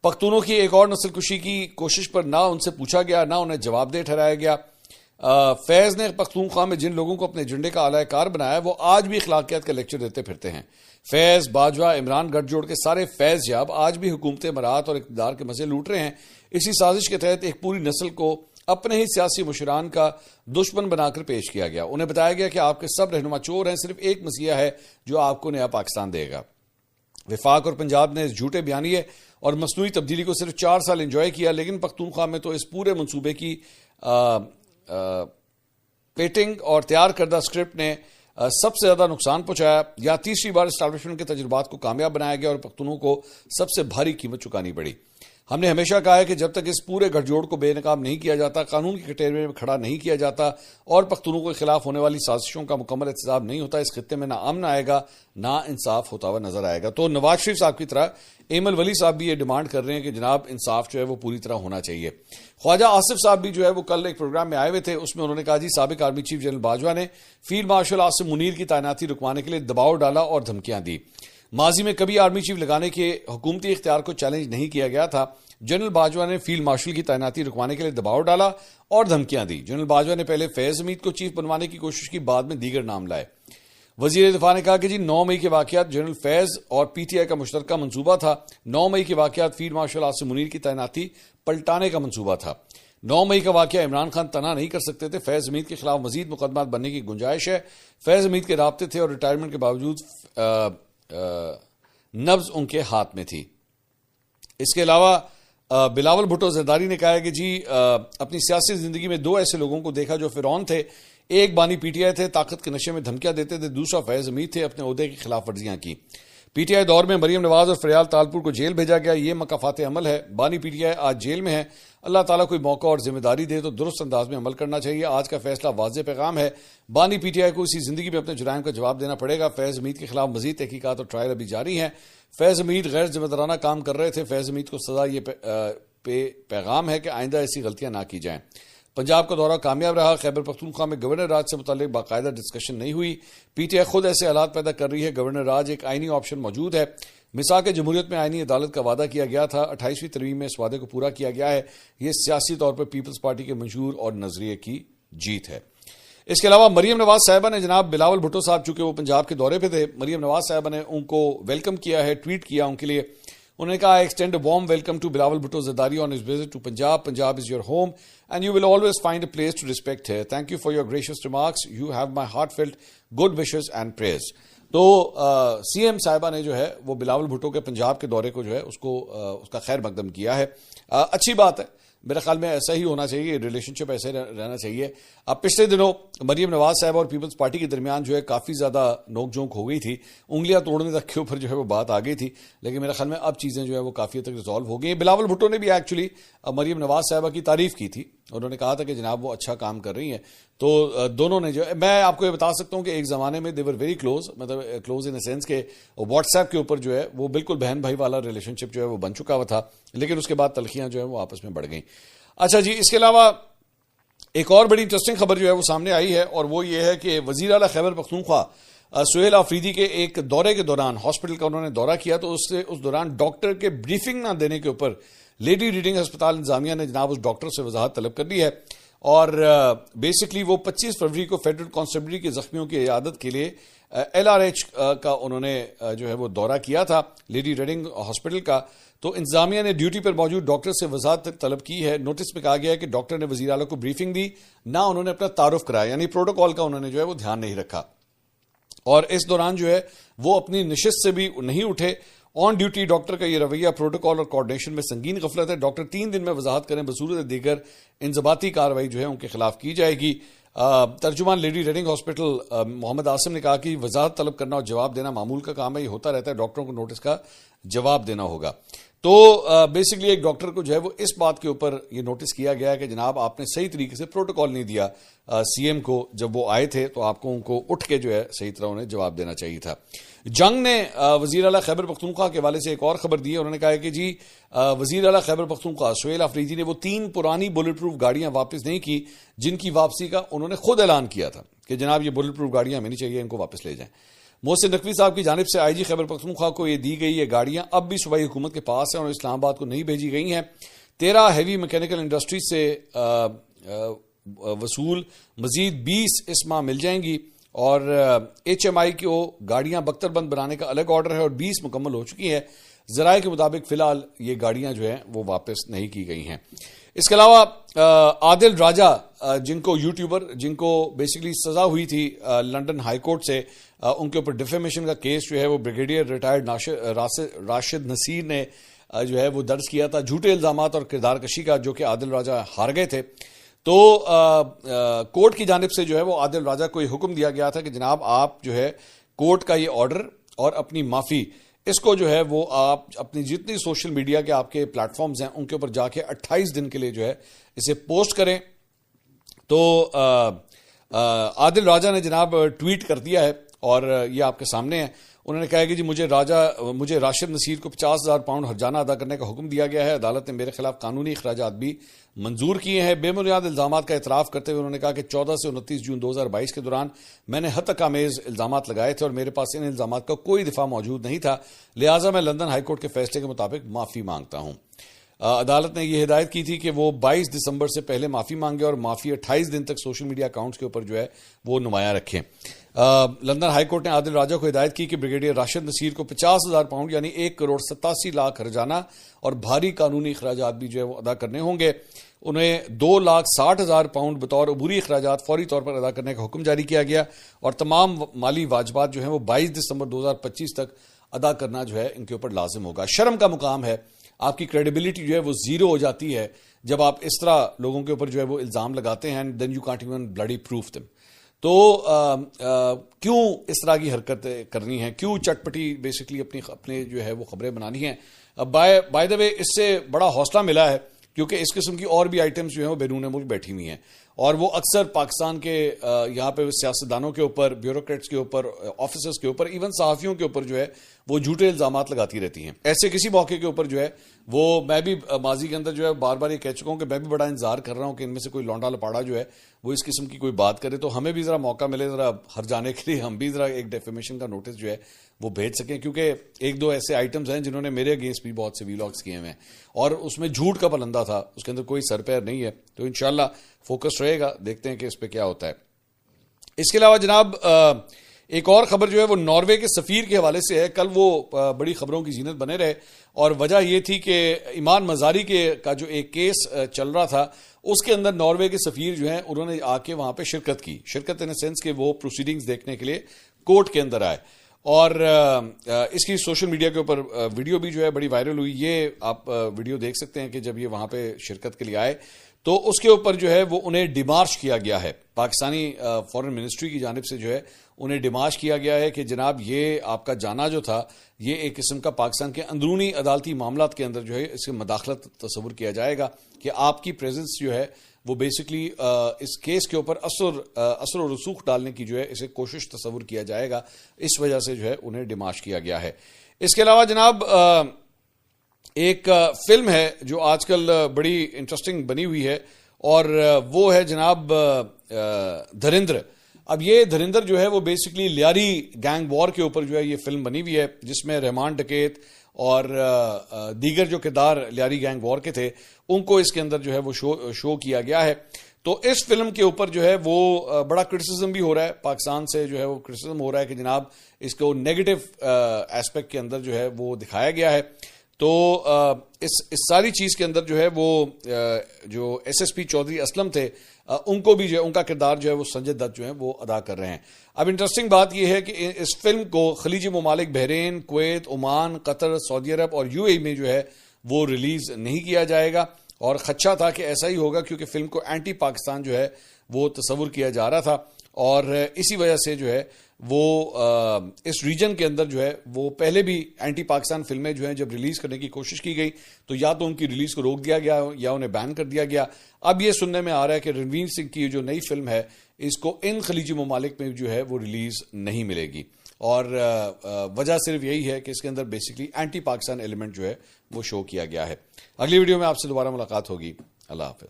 پختونوں کی ایک اور نسل کشی کی کوشش پر نہ ان سے پوچھا گیا نہ انہیں جواب دہ ٹھہرایا گیا۔ فیض نے پختونخوا میں جن لوگوں کو اپنے ایجنڈے کا اعلی کار بنایا وہ آج بھی اخلاقیات کا لیکچر دیتے پھرتے ہیں۔ فیض، باجوہ، عمران گٹھ جوڑ کے سارے فیض یاب آج بھی حکومت امارات اور اقتدار کے مزے لوٹ رہے ہیں۔ اسی سازش کے تحت ایک پوری نسل کو اپنے ہی سیاسی مشران کا دشمن بنا کر پیش کیا گیا۔ انہیں بتایا گیا کہ آپ کے سب رہنما چور ہیں، صرف ایک مسیحا ہے جو آپ کو نیا پاکستان دے گا۔ وفاق اور پنجاب نے اس جھوٹے بیانیے اور مصنوعی تبدیلی کو صرف 4 سال انجوائے کیا، لیکن پختونخوا میں تو اس پورے منصوبے کی پیٹنگ اور تیار کردہ سکرپٹ نے سب سے زیادہ نقصان پہنچایا۔ یا تیسری بار اسٹیبلشمنٹ کے تجربات کو کامیاب بنایا گیا اور پختونوں کو سب سے بھاری قیمت چکانی پڑی۔ ہم نے ہمیشہ کہا ہے کہ جب تک اس پورے گٹھ جوڑ کو بے نقاب نہیں کیا جاتا، قانون کے کٹہرے میں کھڑا نہیں کیا جاتا اور پختونوں کے خلاف ہونے والی سازشوں کا مکمل احتساب نہیں ہوتا، اس خطے میں نہ امن آئے گا نہ انصاف ہوتا ہوا نظر آئے گا۔ تو نواز شریف صاحب کی طرح ایمل ولی صاحب بھی یہ ڈیمانڈ کر رہے ہیں کہ جناب انصاف جو ہے وہ پوری طرح ہونا چاہیے۔ خواجہ آصف صاحب بھی جو ہے وہ کل ایک پروگرام میں آئے ہوئے تھے، اس میں انہوں نے کہا جی سابق آرمی چیف جنرل باجوہ نے فیلڈ مارشل آصف منیر کی تعیناتی رکوانے کے لیے دباؤ ڈالا اور دھمکیاں دی۔ ماضی میں کبھی آرمی چیف لگانے کے حکومتی اختیار کو چیلنج نہیں کیا گیا تھا۔ جنرل باجوہ نے فیلڈ مارشل کی تعیناتی رکوانے کے لیے دباؤ ڈالا اور دھمکیاں دی۔ جنرل باجوہ نے پہلے فیض حمید کو چیف بنوانے کی کوشش کی، بعد میں دیگر نام لائے۔ وزیر دفاع نے کہا کہ جی 9 مئی کے واقعات جنرل فیض اور پی ٹی آئی کا مشترکہ منصوبہ تھا۔ 9 مئی کے واقعات فیلڈ مارشل آصف منیر کی تعیناتی پلٹانے کا منصوبہ تھا۔ 9 مئی کا واقعہ عمران خان تنہا نہیں کر سکتے تھے۔ فیض حمید کے خلاف مزید مقدمات بننے کی گنجائش ہے۔ فیض حمید کے رابطے تھے اور ریٹائرمنٹ کے باوجود نبض ان کے ہاتھ میں تھی۔ اس کے علاوہ بلاول بھٹو زرداری نے کہا ہے کہ جی اپنی سیاسی زندگی میں 2 ایسے لوگوں کو دیکھا جو فرعون تھے، ایک بانی پی ٹی آئی تھے، طاقت کے نشے میں دھمکیاں دیتے تھے، دوسرا فیض حمید تھے، اپنے عہدے کی خلاف ورزیاں کی۔ پی ٹی آئی دور میں مریم نواز اور فریال تالپور کو جیل بھیجا گیا، یہ مکافات عمل ہے۔ بانی پی ٹی آئی آج جیل میں ہے، اللہ تعالیٰ کوئی موقع اور ذمہ داری دے تو درست انداز میں عمل کرنا چاہیے۔ آج کا فیصلہ واضح پیغام ہے، بانی پی ٹی آئی کو اسی زندگی میں اپنے جرائم کا جواب دینا پڑے گا۔ فیض حمید کے خلاف مزید تحقیقات اور ٹرائل ابھی جاری ہیں۔ فیض حمید غیر ذمہ دارانہ کام کر رہے تھے، فیض حمید کو سزا یہ پیغام ہے کہ آئندہ ایسی غلطیاں نہ کی جائیں۔ پنجاب کا دورہ کامیاب رہا، خیبر پختونخوا میں گورنر راج سے متعلق باقاعدہ ڈسکشن نہیں ہوئی۔ پی ٹی آئی خود ایسے حالات پیدا کر رہی ہے، گورنر راج ایک آئینی آپشن موجود ہے۔ میثاق جمہوریت میں آئینی عدالت کا وعدہ کیا گیا تھا، 28ویں ترمیم میں اس وعدے کو پورا کیا گیا ہے۔ یہ سیاسی طور پر پیپلز پارٹی کے منشور اور نظریے کی جیت ہے۔ اس کے علاوہ مریم نواز صاحبہ نے جناب بلاول بھٹو صاحب چونکہ وہ پنجاب کے دورے پہ تھے، مریم نواز صاحبہ نے ان کو ویلکم کیا ہے، ٹویٹ کیا ان کے لیے۔ انہوں نے کہا extend a warm welcome to Bilawal Bhutto Zardari on his visit to Punjab. Punjab is your home and you will always find a place to respect here. Thank you for your gracious remarks. You have my heartfelt good wishes and prayers. تو C M صاحبہ نے جو ہے وہ بلاول بھٹو کے پنجاب کے دورے کو جو ہے اس کا خیر مقدم کیا ہے. اچھی بات ہے، میرے خیال میں ایسا ہی ہونا چاہیے، ریلیشن شپ ایسے رہنا چاہیے. اب پچھلے دنوں مریم نواز صاحب اور پیپلز پارٹی کے درمیان جو ہے کافی زیادہ نوک جھونک ہو گئی تھی، انگلیاں توڑنے تک کے اوپر جو ہے وہ بات آ گئی تھی، لیکن میرے خیال میں اب چیزیں جو ہے وہ کافی حد تک ریزالو ہو گئی ہیں. بلاول بھٹو نے بھی ایکچولی مریم نواز صاحبہ کی تعریف کی تھی، انہوں نے کہا تھا کہ جناب وہ اچھا کام کر رہی ہیں. تو دونوں نے جو ہے، میں آپ کو یہ بتا سکتا ہوں کہ ایک زمانے میں دے ور ویری کلوز، مطلب کلوز ان اے سینس کہ واٹس ایپ کے اوپر جو ہے وہ بالکل بہن بھائی والا ریلیشن شپ جو ہے وہ بن چکا ہوا تھا، لیکن اس کے بعد تلخیاں جو ہے وہ آپس میں بڑھ گئیں. اچھا جی، اس کے علاوہ ایک اور بڑی انٹرسٹنگ خبر جو ہے وہ سامنے آئی ہے، اور وہ یہ ہے کہ وزیر اعلیٰ خیبر پختونخوا سہیل آفریدی کے ایک دورے کے دوران، ہاسپٹل کا انہوں نے دورہ کیا، تو اس دوران ڈاکٹر کے بریفنگ نہ دینے کے اوپر لیڈی ریڈنگ ہسپتال انتظامیہ نے جناب اس ڈاکٹر سے وضاحت طلب کر لی ہے. اور بیسکلی وہ 25 فروری کو فیڈرل کانسٹیبلری کے زخمیوں کی عیادت کے لیے LRH کا انہوں نے جو ہے وہ دورہ کیا تھا، لیڈی ریڈنگ ہاسپٹل کا. تو انتظامیہ نے ڈیوٹی پر موجود ڈاکٹر سے وضاحت طلب کی ہے. نوٹس میں کہا گیا ہے کہ ڈاکٹر نے وزیر اعلیٰ کو بریفنگ دی، نہ انہوں نے اپنا تعارف کرایا، یعنی پروٹوکال کا انہوں نے جو ہے وہ دھیان نہیں رکھا. اور اس دوران جو ہے وہ اپنی نشست سے بھی نہیں اٹھے. آن ڈیوٹی ڈاکٹر کا یہ رویہ پروٹوکال اور کوارڈینیشن میں سنگین غفلت ہے. ڈاکٹر 3 دن میں وضاحت کریں، بصورت دیگر انضباطی کارروائی جو ہے ان کے خلاف کی جائے گی. ترجمان lady reading hospital Muhammad Asim نے کہا کہ وضاحت طلب کرنا اور جواب دینا معمول کا کام ہے، یہ ہوتا رہتا ہے، ڈاکٹروں کو نوٹس کا جواب دینا ہوگا. تو بیسکلی ایک ڈاکٹر کو جو ہے وہ اس بات کے اوپر یہ نوٹس کیا گیا ہے کہ جناب آپ نے صحیح طریقے سے پروٹوکال نہیں دیا سی ایم کو، جب وہ آئے تھے تو آپ کو ان کو اٹھ کے جو ہے صحیح طرح انہیں جواب دینا چاہیے تھا. جنگ نے وزیر اعلیٰ خیبر پختونخوا کے حوالے سے ایک اور خبر دی ہے. انہوں نے کہا ہے کہ جی وزیر اعلیٰ خیبر پختونخوا سہیل آفریدی نے وہ 3 پرانی بلٹ پروف گاڑیاں واپس نہیں کی جن کی واپسی کا انہوں نے خود اعلان کیا تھا کہ جناب یہ بلٹ پروف گاڑیاں ہمیں نہیں چاہیے، ان کو واپس لے جائیں. محسن نقوی صاحب کی جانب سے آئی جی خیبر پختونخوا کو یہ دی گئی یہ گاڑیاں اب بھی صوبائی حکومت کے پاس ہیں اور اسلام آباد کو نہیں بھیجی گئی ہیں. 13 ہیوی میکینیکل انڈسٹری سے وصول مزید 20 اس ماہ مل جائیں گی اور ایچ ایم آئی کو گاڑیاں بختر بند بنانے کا الگ آرڈر ہے اور 20 مکمل ہو چکی ہے. ذرائع کے مطابق فی الحال یہ گاڑیاں جو ہیں وہ واپس نہیں کی گئی ہیں. اس کے علاوہ عادل راجہ جن کو یوٹیوبر جن کو بیسیکلی سزا ہوئی تھی لنڈن ہائی کورٹ سے, ان کے اوپر ڈیفیمیشن کا کیس جو ہے وہ بریگیڈیئر ریٹائرڈ راشد نصیر نے جو ہے وہ درج کیا تھا, جھوٹے الزامات اور کردار کشی کا, جو کہ عادل راجہ ہار گئے تھے. تو کورٹ کی جانب سے جو ہے وہ عادل راجہ کو یہ حکم دیا گیا تھا کہ جناب آپ جو ہے کورٹ کا یہ آرڈر اور اپنی معافی اس کو جو ہے وہ آپ اپنی جتنی سوشل میڈیا کے آپ کے پلیٹ فارمز ہیں ان کے اوپر جا کے 28 دن کے لیے جو ہے اسے پوسٹ کریں. تو عادل راجہ نے جناب ٹویٹ کر دیا ہے اور یہ آپ کے سامنے ہے. انہوں نے کہا کہ جی مجھے راشد نصیر کو 50,000 پاؤنڈ ہرجانہ ادا کرنے کا حکم دیا گیا ہے. عدالت نے میرے خلاف قانونی اخراجات بھی منظور کیے ہیں. بے بنیاد الزامات کا اعتراف کرتے ہوئے انہوں نے کہا کہ 14 سے 29 جون 2022 کے دوران میں نے ہتک آمیز الزامات لگائے تھے اور میرے پاس ان الزامات کا کوئی دفاع موجود نہیں تھا, لہٰذا میں لندن ہائی کورٹ کے فیصلے کے مطابق معافی مانگتا ہوں. عدالت نے یہ ہدایت کی تھی کہ وہ 22 دسمبر سے پہلے معافی مانگے اور معافی 28 دن تک سوشل میڈیا اکاؤنٹس کے اوپر جو ہے وہ نمایاں رکھیں. لندن ہائی کورٹ نے عادل راجہ کو ہدایت کی کہ بریگیڈیئر راشد نصیر کو 50,000 پاؤنڈ یعنی 1,87,00,000 ہرجانہ اور بھاری قانونی اخراجات بھی جو ہے وہ ادا کرنے ہوں گے. انہیں 2,60,000 پاؤنڈ بطور عبوری اخراجات فوری طور پر ادا کرنے کا حکم جاری کیا گیا اور تمام مالی واجبات جو ہیں وہ 22 دسمبر 2025 تک ادا کرنا جو ہے ان کے اوپر لازم ہوگا. شرم کا مقام ہے, آپ کی کریڈیبلٹی جو ہے وہ زیرو ہو جاتی ہے جب آپ اس طرح لوگوں کے اوپر جو ہے وہ الزام لگاتے ہیں, then you can't even bloody prove them. تو کیوں اس طرح کی حرکتیں کرنی ہیں, کیوں چٹپٹی بیسکلی اپنے جو ہے وہ خبریں بنانی ہیں. بائی دا وے اس سے بڑا حوصلہ ملا ہے کیونکہ اس قسم کی اور بھی آئٹمز جو ہیں وہ بیرون ملک بیٹھی ہوئی ہیں اور وہ اکثر پاکستان کے یہاں پہ سیاستدانوں کے اوپر, بیوروکریٹس کے اوپر, آفیسرز کے اوپر, ایون صحافیوں کے اوپر جو ہے وہ جھوٹے الزامات لگاتی رہتی ہیں. ایسے کسی موقع کے اوپر جو ہے وہ میں بھی ماضی کے اندر جو ہے بار بار یہ کہہ چکا ہوں کہ میں بھی بڑا انتظار کر رہا ہوں کہ ان میں سے کوئی لونڈا لپاڑا جو ہے وہ اس قسم کی کوئی بات کرے تو ہمیں بھی ذرا موقع ملے ذرا ہر جانے کے لیے, ہم بھی ذرا ایک ڈیفیمیشن کا نوٹس جو ہے وہ بھیج سکیں. کیونکہ ایک دو ایسے آئٹمز ہیں جنہوں نے میرے اگینسٹ بھی بہت سے ویلاگس کیے ہوئے ہیں اور اس میں جھوٹ کا پلندہ تھا, اس کے اندر کوئی سر پیر نہیں ہے. تو انشاءاللہ فوکس رہے گا, دیکھتے ہیں کہ اس پہ کیا ہوتا ہے. اس کے علاوہ جناب ایک اور خبر جو ہے وہ ناروے کے سفیر کے حوالے سے ہے. کل وہ بڑی خبروں کی زینت بنے رہے اور وجہ یہ تھی کہ ایمان مزاری کا جو ایک کیس چل رہا تھا اس کے اندر ناروے کے سفیر جو ہیں انہوں نے آ کے وہاں پہ شرکت ان سینس کہ وہ پروسیڈنگز دیکھنے کے لیے کورٹ کے اندر آئے اور اس کی سوشل میڈیا کے اوپر ویڈیو بھی جو ہے بڑی وائرل ہوئی. یہ آپ ویڈیو دیکھ سکتے ہیں کہ جب یہ وہاں پہ شرکت کے لیے آئے تو اس کے اوپر جو ہے وہ انہیں ڈیمارش کیا گیا ہے. پاکستانی فارن منسٹری کی جانب سے جو ہے انہیں ڈیمارش کیا گیا ہے کہ جناب یہ آپ کا جانا جو تھا یہ ایک قسم کا پاکستان کے اندرونی عدالتی معاملات کے اندر جو ہے اس کی مداخلت تصور کیا جائے گا کہ آپ کی پریزنس جو ہے وہ بیسکلی اس کیس کے اوپر اثر و رسوخ ڈالنے کی جو ہے اسے کوشش تصور کیا جائے گا. اس وجہ سے جو ہے انہیں ڈیمارش کیا گیا ہے. اس کے علاوہ جناب ایک فلم ہے جو آج کل بڑی انٹرسٹنگ بنی ہوئی ہے اور وہ ہے جناب دھریندر. اب یہ دھریندر جو ہے وہ بیسکلی لیاری گینگ وار کے اوپر جو ہے یہ فلم بنی ہوئی ہے جس میں رحمان ڈکیت اور دیگر جو کردار لیاری گینگ وار کے تھے ان کو اس کے اندر جو ہے وہ شو کیا گیا ہے. تو اس فلم کے اوپر جو ہے وہ بڑا کرٹیسزم بھی ہو رہا ہے, پاکستان سے جو ہے وہ کرٹیسزم ہو رہا ہے کہ جناب اس کو نیگیٹو ایسپیکٹ کے اندر جو ہے وہ دکھایا گیا ہے. تو اس ساری چیز کے اندر جو ہے وہ جو S S P Chaudhry Aslam تھے ان کو بھی جو ہے ان کا کردار جو ہے وہ سنجے دت جو ہے وہ ادا کر رہے ہیں. اب انٹرسٹنگ بات یہ ہے کہ اس فلم کو خلیجی ممالک بحرین, کویت, عمان, قطر, سعودی عرب اور یو اے ای میں جو ہے وہ ریلیز نہیں کیا جائے گا اور خدشہ تھا کہ ایسا ہی ہوگا کیونکہ فلم کو اینٹی پاکستان جو ہے وہ تصور کیا جا رہا تھا اور اسی وجہ سے جو ہے وہ اس ریجن کے اندر جو ہے وہ پہلے بھی اینٹی پاکستان فلمیں جو ہیں جب ریلیز کرنے کی کوشش کی گئی تو یا تو ان کی ریلیز کو روک دیا گیا یا انہیں بین کر دیا گیا. اب یہ سننے میں آ رہا ہے کہ رنویر سنگھ کی جو نئی فلم ہے اس کو ان خلیجی ممالک میں جو ہے وہ ریلیز نہیں ملے گی اور وجہ صرف یہی ہے کہ اس کے اندر بیسکلی اینٹی پاکستان ایلیمنٹ جو ہے وہ شو کیا گیا ہے. اگلی ویڈیو میں آپ سے دوبارہ ملاقات ہوگی. اللہ حافظ.